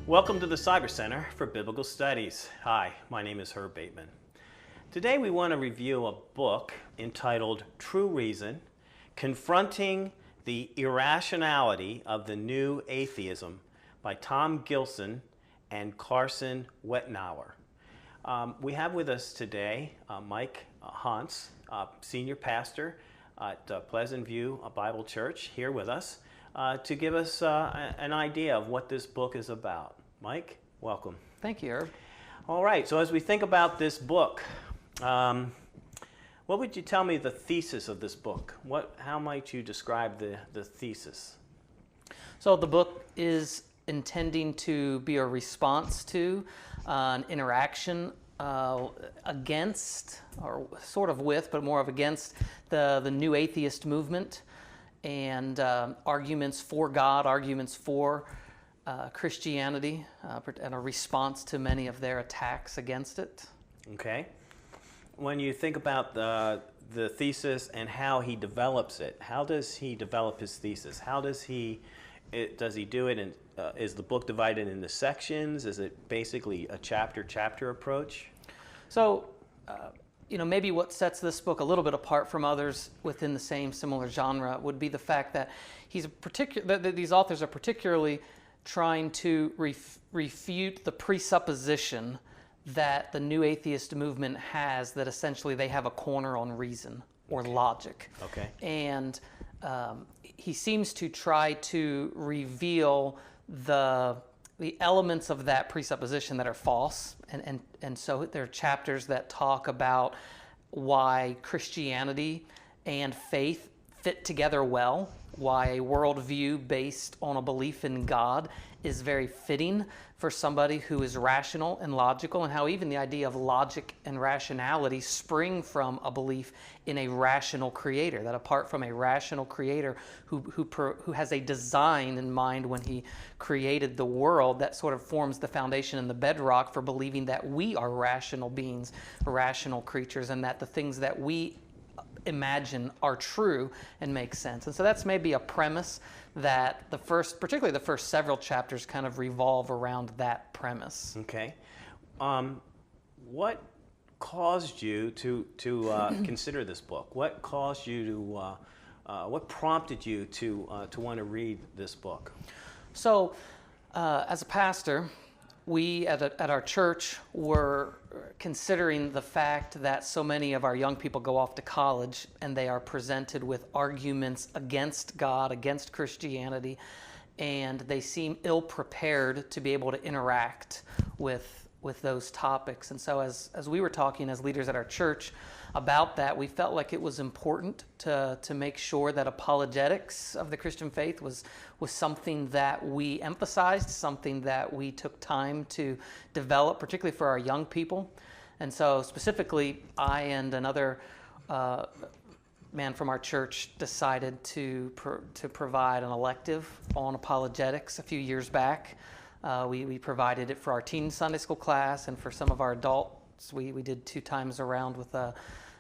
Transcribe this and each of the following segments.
Welcome to the Cyber Center for Biblical Studies. Hi, my name is Herb Bateman. Today we want to review a book entitled True Reason, Confronting the Irrationality of the New Atheism by Tom Gilson and Carson Weitneuer. We have with us today Mike Hontz, senior pastor at Pleasant View Bible Church, here with us to give us an idea of what this book is about. Mike, welcome. Thank you, Herb. All right, so as we think about this book, what would you tell me the thesis of this book? How might you describe the thesis? So the book is intending to be a response to an interaction against, or sort of with, but more of against the new atheist movement and arguments for God, arguments for Christianity, and a response to many of their attacks against it. Okay. When you think about the thesis and how he develops it, how does he develop his thesis? How does he do it? And is the book divided into sections? Is it basically a chapter approach? So, maybe what sets this book a little bit apart from others within the same similar genre would be the fact that these authors are particularly trying to refute the presupposition that the new atheist movement has, that essentially they have a corner on reason or logic. Okay. And he seems to try to reveal the elements of that presupposition that are false. And so there are chapters that talk about why Christianity and faith fit together well, why a worldview based on a belief in God is very fitting for somebody who is rational and logical, and how even the idea of logic and rationality spring from a belief in a rational creator, that apart from a rational creator who has a design in mind when he created the world, that sort of forms the foundation and the bedrock for believing that we are rational beings, rational creatures, and that the things that we imagine are true and make sense. And so that's maybe a premise that particularly the first several chapters kind of revolve around that premise. Okay. What caused you to consider this book? What caused you to, what prompted you to want to read this book? So, as a pastor, we at our church were considering the fact that so many of our young people go off to college and they are presented with arguments against God, against Christianity, and they seem ill-prepared to be able to interact with those topics. And so as we were talking as leaders at our church about that, we felt like it was important to make sure that apologetics of the Christian faith was something that we emphasized, something that we took time to develop, particularly for our young people. And so specifically, I and another man from our church decided to provide an elective on apologetics a few years back. We provided it for our teen Sunday school class, and for some of our adults, we did 2 times around with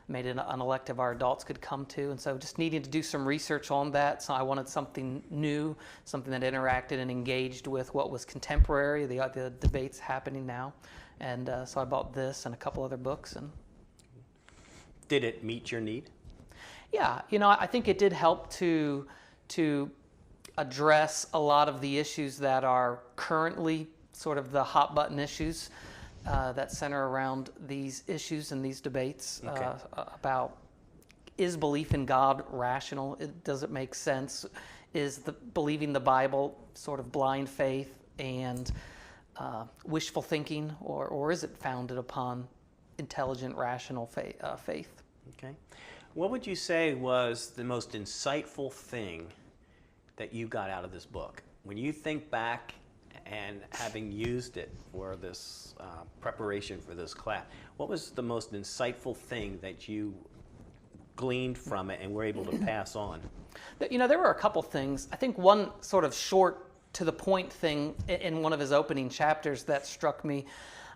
made it an elective our adults could come to. And so just needing to do some research on that. So I wanted something new, something that interacted and engaged with what was contemporary, the debates happening now. And so I bought this and a couple other books. And did it meet your need? Yeah, I think it did help to address a lot of the issues that are currently sort of the hot button issues that center around these issues and these debates. Okay. About, is belief in God rational? Does it make sense? Is believing the Bible sort of blind faith and wishful thinking, or is it founded upon intelligent, rational faith? Okay. What would you say was the most insightful thing that you got out of this book? When you think back and having used it for this preparation for this class, what was the most insightful thing that you gleaned from it and were able to pass on? There were a couple things. I think one sort of short to the point thing in one of his opening chapters that struck me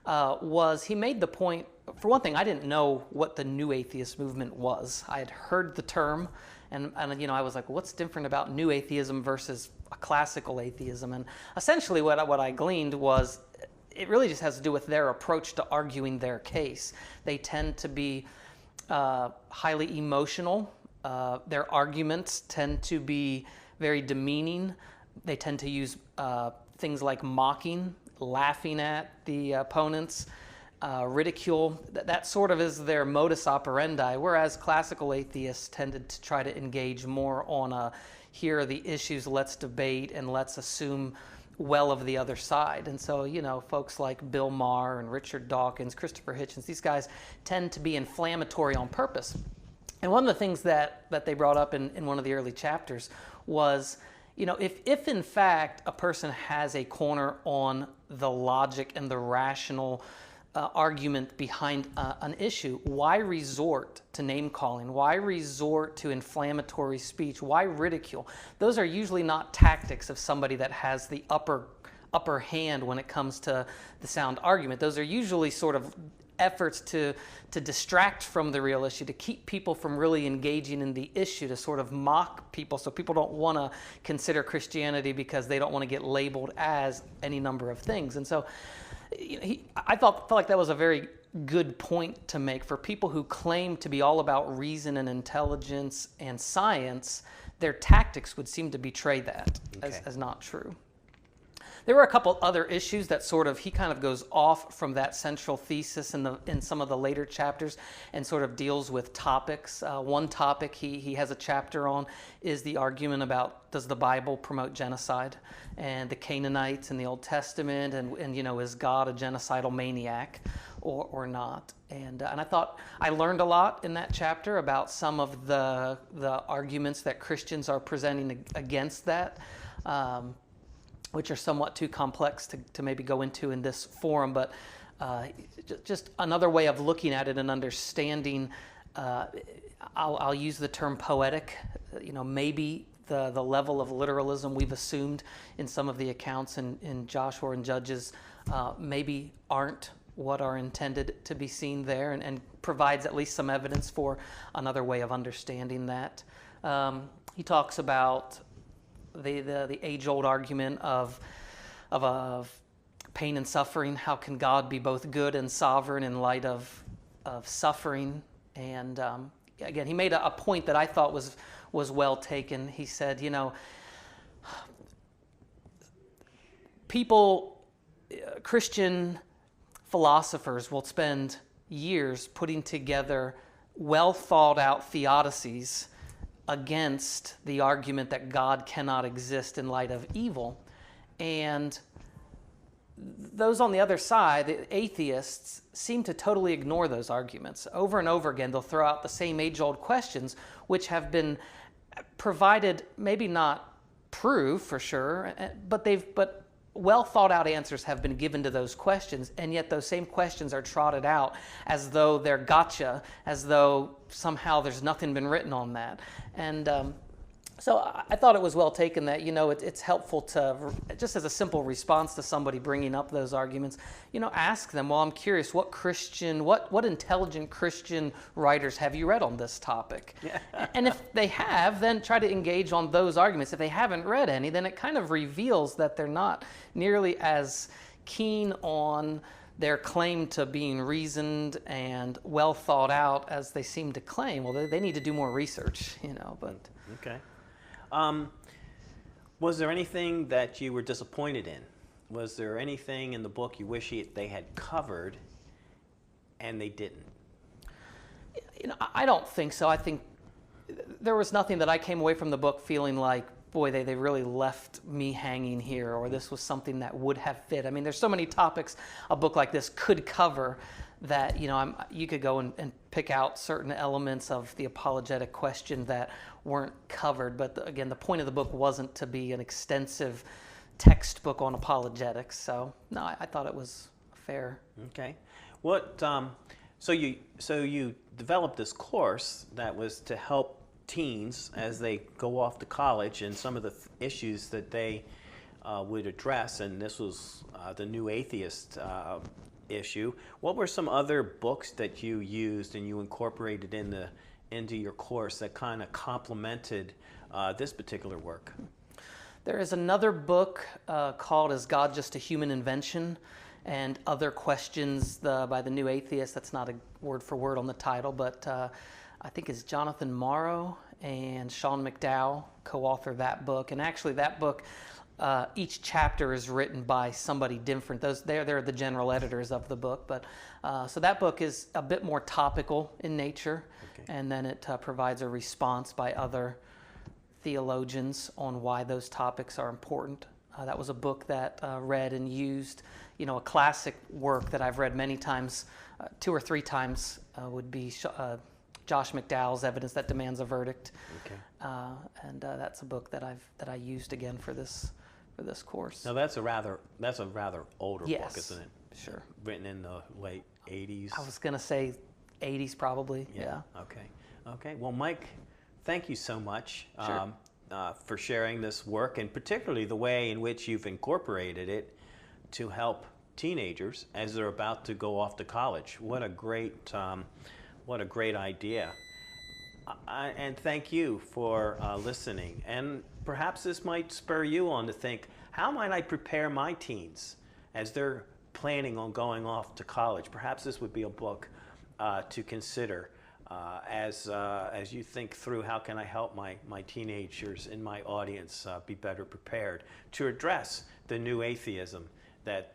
was he made the point, for one thing, I didn't know what the new atheist movement was. I had heard the term, and I was like, well, what's different about new atheism versus a classical atheism. And essentially what I gleaned was it really just has to do with their approach to arguing their case. They tend to be highly emotional. Their arguments tend to be very demeaning. They tend to use things like mocking, laughing at the opponents, ridicule. That sort of is their modus operandi, whereas classical atheists tended to try to engage more on here are the issues, let's debate, and let's assume well of the other side. And so, folks like Bill Maher and Richard Dawkins, Christopher Hitchens, these guys tend to be inflammatory on purpose. And one of the things that they brought up in one of the early chapters was, if in fact a person has a corner on the logic and the rational argument behind an issue, why resort to name-calling? Why resort to inflammatory speech? Why ridicule? Those are usually not tactics of somebody that has the upper hand when it comes to the sound argument. Those are usually sort of efforts to distract from the real issue, to keep people from really engaging in the issue, to sort of mock people so people don't want to consider Christianity because they don't want to get labeled as any number of things. And so I felt like that was a very good point to make for people who claim to be all about reason and intelligence and science. Their tactics would seem to betray that as not true. There were a couple other issues that he kind of goes off from that central thesis in some of the later chapters and sort of deals with topics. One topic he has a chapter on is the argument about, does the Bible promote genocide and the Canaanites in the Old Testament, and is God a genocidal maniac or not? And I thought I learned a lot in that chapter about some of the arguments that Christians are presenting against that, which are somewhat too complex to maybe go into in this forum, but just another way of looking at it and understanding. I'll use the term poetic. Maybe the level of literalism we've assumed in some of the accounts in Joshua and Judges maybe aren't what are intended to be seen there, and provides at least some evidence for another way of understanding that. He talks about the age-old argument of pain and suffering. How can God be both good and sovereign in light of suffering? And again, he made a point that I thought was well taken. He said, Christian philosophers will spend years putting together well thought out theodicies against the argument that God cannot exist in light of evil. And those on the other side, the atheists, seem to totally ignore those arguments. Over and over again, they'll throw out the same age-old questions, which have been provided, maybe not proved for sure, but well thought out answers have been given to those questions, and yet those same questions are trotted out as though they're gotcha, as though somehow there's nothing been written on that. And so I thought it was well taken that, it's helpful to, just as a simple response to somebody bringing up those arguments, ask them, well, I'm curious, what intelligent Christian writers have you read on this topic? Yeah. And if they have, then try to engage on those arguments. If they haven't read any, then it kind of reveals that they're not nearly as keen on their claim to being reasoned and well thought out as they seem to claim. Well, they need to do more research, but... Okay. Was there anything that you were disappointed in? Was there anything in the book you wish they had covered and they didn't? I don't think so. I think there was nothing that I came away from the book feeling like, boy, they really left me hanging here, or this was something that would have fit. I mean, there's so many topics a book like this could cover that, you could go and pick out certain elements of the apologetic question that weren't covered. But again, the point of the book wasn't to be an extensive textbook on apologetics. So no, I thought it was fair. Okay. So you developed this course that was to help teens as they go off to college and some of the issues that they would address, and this was the new atheist issue. What were some other books that you used and you incorporated into your course that kind of complemented this particular work? There is another book called Is God Just a Human Invention? And Other Questions by the New Atheist. That's not a word for word on the title, but I think it's Jonathan Morrow and Sean McDowell co-author that book. And actually that book, each chapter is written by somebody different. They're the general editors of the book. But so that book is a bit more topical in nature. Okay. And then it provides a response by other theologians on why those topics are important. That was a book that read and used, a classic work that I've read many times, 2 or 3 times, would be Josh McDowell's Evidence That Demands a Verdict. Okay. And that's a book that I used again for this course. Now that's a rather older book, isn't it? Sure. Written in the late 80s. I was going to say 80s probably. Yeah. Okay. Well, Mike, thank you so much. Sure. For sharing this work, and particularly the way in which you've incorporated it to help teenagers as they're about to go off to college. What a great idea. And thank you for listening. And perhaps this might spur you on to think, how might I prepare my teens as they're planning on going off to college? Perhaps this would be a book to consider. As you think through how can I help my teenagers in my audience be better prepared to address the new atheism that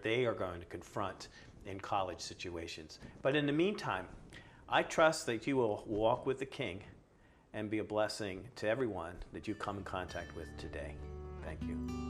they are going to confront in college situations. But in the meantime, I trust that you will walk with the King and be a blessing to everyone that you come in contact with today. Thank you.